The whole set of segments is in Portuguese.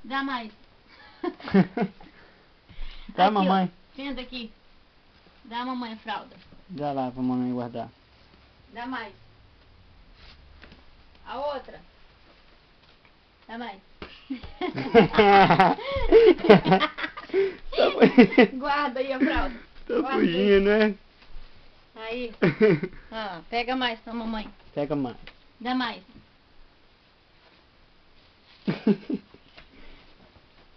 Dá mais. Dá, Aqui, mamãe. Ó. Senta aqui. Dá a mamãe a fralda. Dá lá pra mamãe guardar. Dá mais. A outra. Dá mais. Guarda aí a fralda. Tá Guarda fugindo, né? Aí. Pega mais pra mamãe. Pega mais. Dá mais.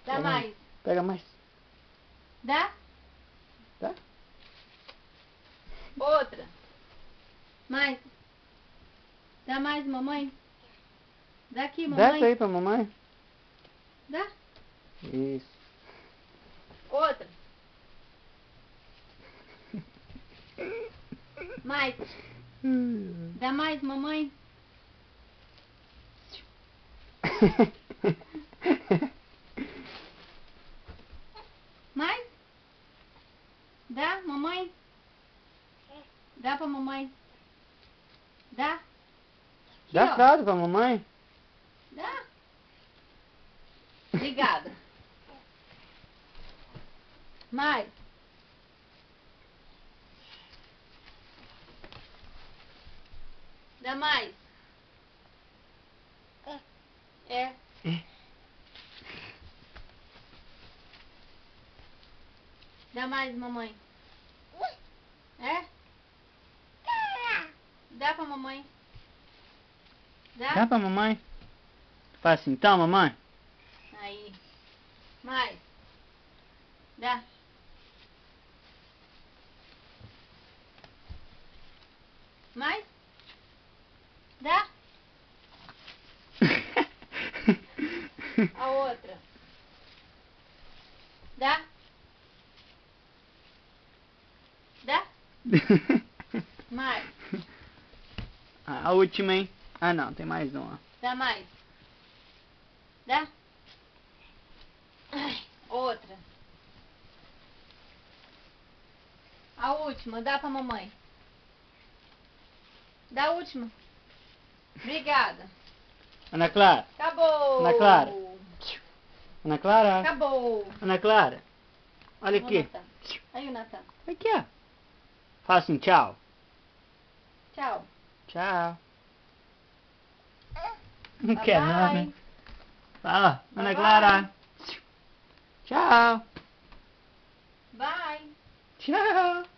Dá mais. Pega mais. Dá? Tá? Outra. Mais. Dá mais, mamãe. Dá aqui, Dá mamãe. isso aí pra mamãe. Dá. Isso. Outra. Mais. Dá mais, mamãe. Mais? Dá, mamãe? Dá pra mamãe? Dá? Aqui, Dá ó. fralda pra mamãe. Dá? Obrigada. Mais? Dá mais? É. Dá mais, mamãe? É? Dá pra mamãe? Dá pra mamãe. Faz assim, então, mamãe. Aí. Mais? Dá. Mais? Dá? A outra. Dá? Dá? Mais? A última, hein? Ah, não, tem mais uma. Dá mais? Dá? Ai, outra. A última, dá pra mamãe. Dá a última. Obrigada. Ana Clara. Acabou. Ana Clara. Ana Clara. Acabou. Ana Clara. Olha O aqui. Natan. Aí o Natan. Aqui, ó. Fala assim, tchau. Tchau. Tchau. Não quer não, né? Fala, Ana Clara. Tchau. Bye. Tchau.